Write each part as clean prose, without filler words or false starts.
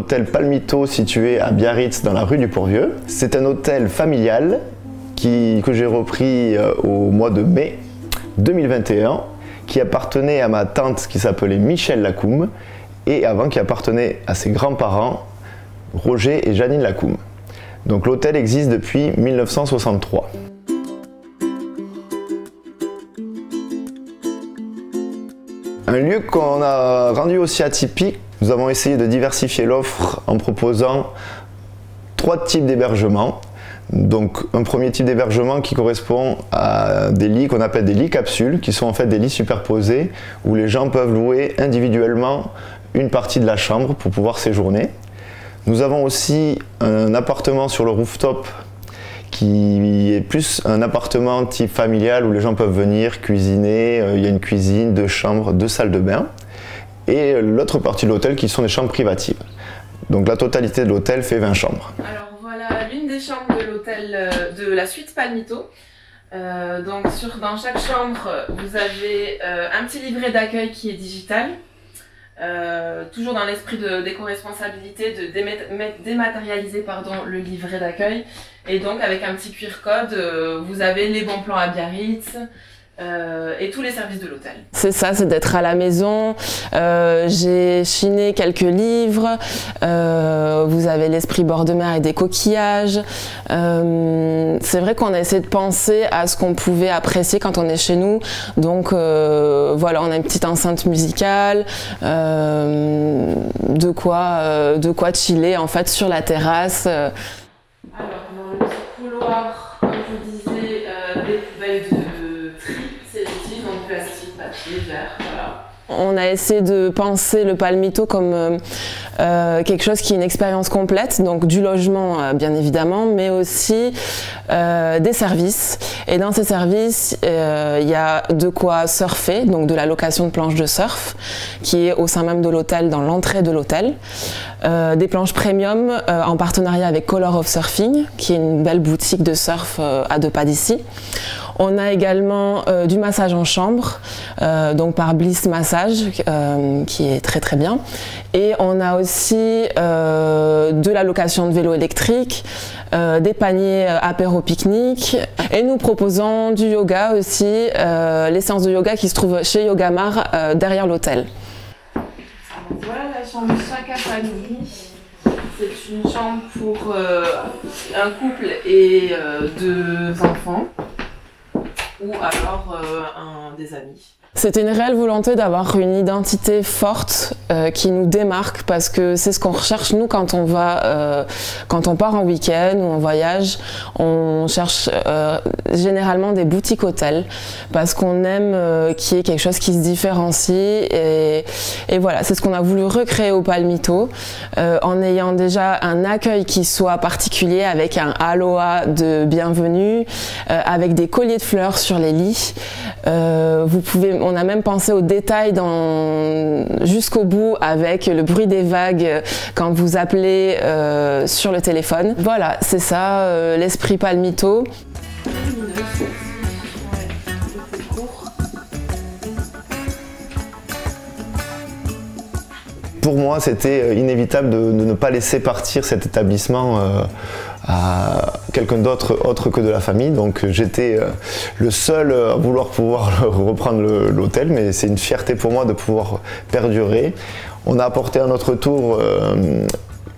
l'hôtel Palmito situé à Biarritz dans la rue du Pourvieux. C'est un hôtel familial que j'ai repris au mois de mai 2021, qui appartenait à ma tante qui s'appelait Michel Lacoum et avant qui appartenait à ses grands-parents Roger et Janine Lacoum. Donc l'hôtel existe depuis 1963. Un lieu qu'on a rendu aussi atypique, nous avons essayé de diversifier l'offre en proposant 3 types d'hébergements. Donc un premier type d'hébergement qui correspond à des lits qu'on appelle des lits capsules, qui sont en fait des lits superposés où les gens peuvent louer individuellement une partie de la chambre pour pouvoir séjourner. Nous avons aussi un appartement sur le rooftop qui est plus un appartement type familial où les gens peuvent venir cuisiner, il y a une cuisine, 2 chambres, 2 salles de bain. Et l'autre partie de l'hôtel qui sont des chambres privatives. Donc la totalité de l'hôtel fait 20 chambres. Alors voilà l'une des chambres de l'hôtel de la suite Palmito. Donc dans chaque chambre, vous avez un petit livret d'accueil qui est digital. Toujours dans l'esprit d'éco-responsabilité, de dématérialiser le livret d'accueil. Et donc avec un petit QR code, vous avez les bons plans à Biarritz et tous les services de l'hôtel. C'est ça, c'est d'être à la maison. J'ai chiné quelques livres. Vous avez l'esprit bord de mer et des coquillages. C'est vrai qu'on a essayé de penser à ce qu'on pouvait apprécier quand on est chez nous. Donc voilà, on a une petite enceinte musicale, de quoi chiller en fait sur la terrasse. Alors dans le petit couloir, comme je vous disais, des poubelles de tri sélective, donc plastique, papier, verre, voilà. On a essayé de penser le Palmito comme quelque chose qui est une expérience complète, donc du logement bien évidemment, mais aussi des services. Et dans ces services, il y a de quoi surfer, donc de la location de planches de surf, qui est au sein même de l'hôtel, dans l'entrée de l'hôtel. Des planches premium en partenariat avec Color of Surfing, qui est une belle boutique de surf à 2 pas d'ici. On a également du massage en chambre, donc par Bliss Massage, qui est très très bien. Et on a aussi de la location de vélo électrique, des paniers apéro pique-nique. Et nous proposons du yoga aussi, les séances de yoga qui se trouvent chez Yogamar derrière l'hôtel. Voilà la chambre Chaka Family. C'est une chambre pour un couple et 2 enfants. Ou alors des amis. C'était une réelle volonté d'avoir une identité forte qui nous démarque parce que c'est ce qu'on recherche nous quand on part en week-end ou en voyage. On cherche généralement des boutiques hôtels parce qu'on aime qu'il y ait quelque chose qui se différencie et voilà, c'est ce qu'on a voulu recréer au Palmito en ayant déjà un accueil qui soit particulier avec un aloha de bienvenue, avec des colliers de fleurs sur les lits. On a même pensé aux détails jusqu'au bout avec le bruit des vagues quand vous appelez sur le téléphone. Voilà, c'est ça l'esprit Palmito. Pour moi, c'était inévitable de ne pas laisser partir cet établissement à quelqu'un d'autre autre que de la famille. Donc j'étais le seul à vouloir pouvoir reprendre l'hôtel, mais c'est une fierté pour moi de pouvoir perdurer. On a apporté à notre tour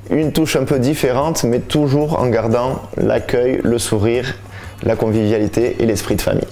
une touche un peu différente, mais toujours en gardant l'accueil, le sourire, la convivialité et l'esprit de famille.